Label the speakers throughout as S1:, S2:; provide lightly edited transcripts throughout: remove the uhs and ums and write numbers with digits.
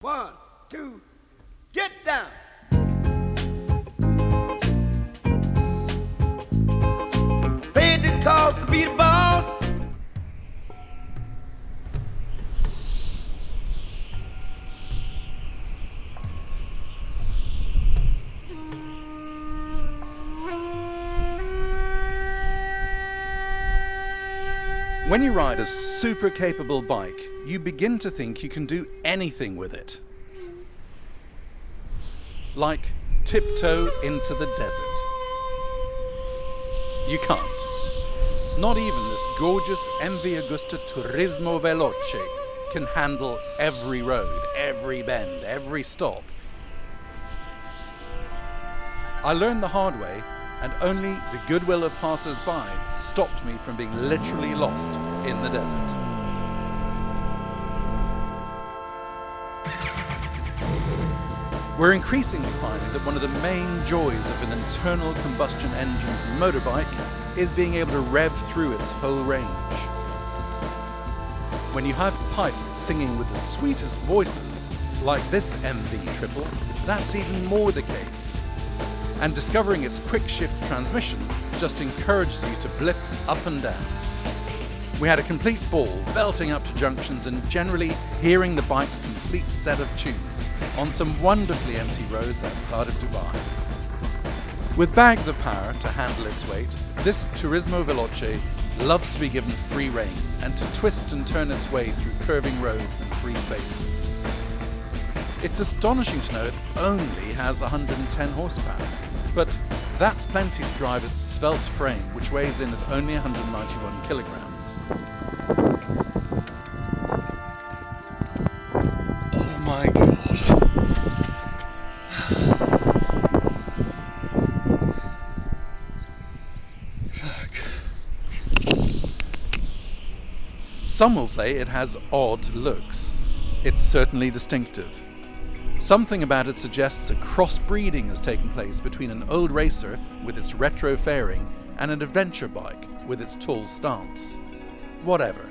S1: 1, 2, get down. Paid the cost to be the boss.
S2: When you ride a super capable bike, you begin to think you can do anything with it. Like tiptoe into the desert. You can't. Not even this gorgeous Agusta TURISMO VELOCE can handle every road, every bend, every stop. I learned the hard way, and only the goodwill of passers-by stopped me from being literally lost in the desert. We're increasingly finding that one of the main joys of an internal combustion engine motorbike is being able to rev through its whole range. When you have pipes singing with the sweetest voices, like this MV triple, that's even more the case. And discovering its quick shift transmission just encourages you to blip up and down. We had a complete ball belting up to junctions and generally hearing the bike's complete set of tunes on some wonderfully empty roads outside of Dubai. With bags of power to handle its weight, this Turismo Veloce loves to be given free rein and to twist and turn its way through curving roads and free spaces. It's astonishing to know it only has 110 horsepower, but that's plenty to drive its svelte frame, which weighs in at only 191 kilograms.
S3: Oh my god. Fuck.
S2: Some will say it has odd looks. It's certainly distinctive. Something about it suggests a crossbreeding has taken place between an old racer with its retro fairing and an adventure bike with its tall stance. Whatever.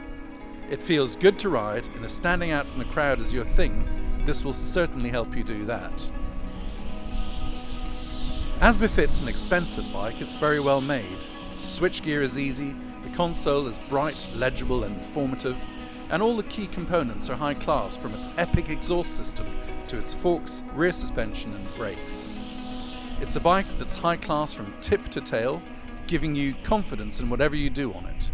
S2: It feels good to ride, and if standing out from the crowd is your thing, this will certainly help you do that. As befits an expensive bike, it's very well made. Switchgear is easy, the console is bright, legible and informative, and all the key components are high class, from its epic exhaust system to its forks, rear suspension and brakes. It's a bike that's high class from tip to tail, giving you confidence in whatever you do on it.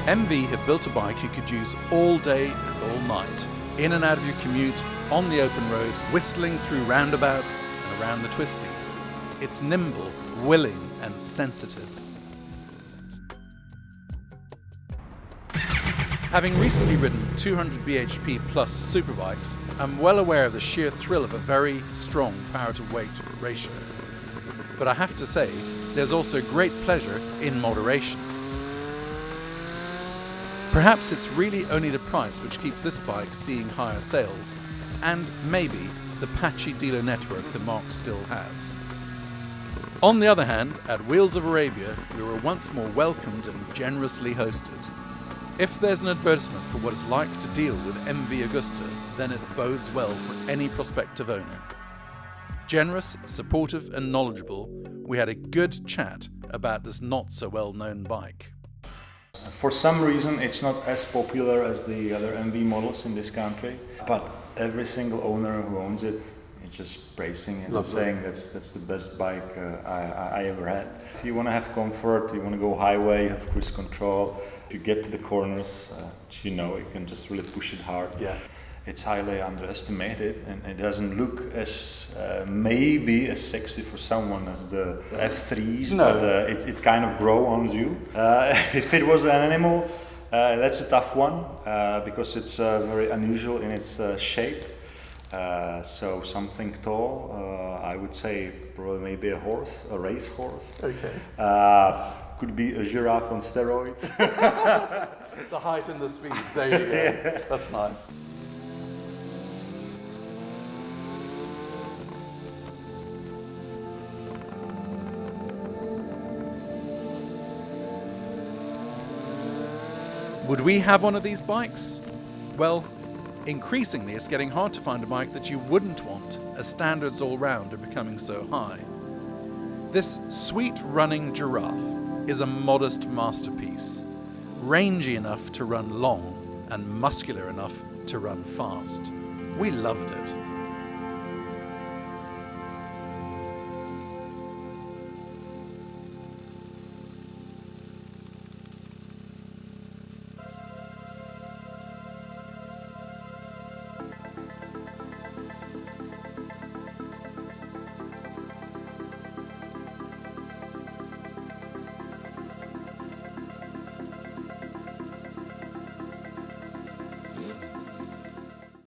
S2: MV have built a bike you could use all day and all night, in and out of your commute, on the open road, whistling through roundabouts and around the twisties. It's nimble, willing and sensitive. Having recently ridden 200 bhp plus superbikes, I'm well aware of the sheer thrill of a very strong power-to-weight ratio. But I have to say, there's also great pleasure in moderation. Perhaps it's really only the price which keeps this bike seeing higher sales, and maybe the patchy dealer network the Mark still has. On the other hand, at Wheels of Arabia, we were once more welcomed and generously hosted. If there's an advertisement for what it's like to deal with MV Agusta, then it bodes well for any prospective owner. Generous, supportive and knowledgeable, we had a good chat about this not so well-known bike.
S4: For some reason it's not as popular as the other MV models in this country, but every single owner who owns it is just praising it and saying that's the best bike I ever had. If you want to have comfort, you want to go highway, you have cruise control. If you get to the corners, you can just really push it hard.
S2: Yeah.
S4: It's highly underestimated, and it doesn't look as maybe as sexy for someone as the F3s,
S2: no.
S4: But it kind of grows on you. If it was an animal, that's a tough one because it's very unusual in its shape. So something tall, I would say probably maybe a horse, a race horse.
S2: Okay.
S4: Could be a giraffe on steroids.
S2: The height and the speed, there you go. Yeah. That's nice. Would we have one of these bikes? Well, increasingly it's getting hard to find a bike that you wouldn't want, as standards all round are becoming so high. This sweet running giraffe is a modest masterpiece, rangy enough to run long and muscular enough to run fast. We loved it.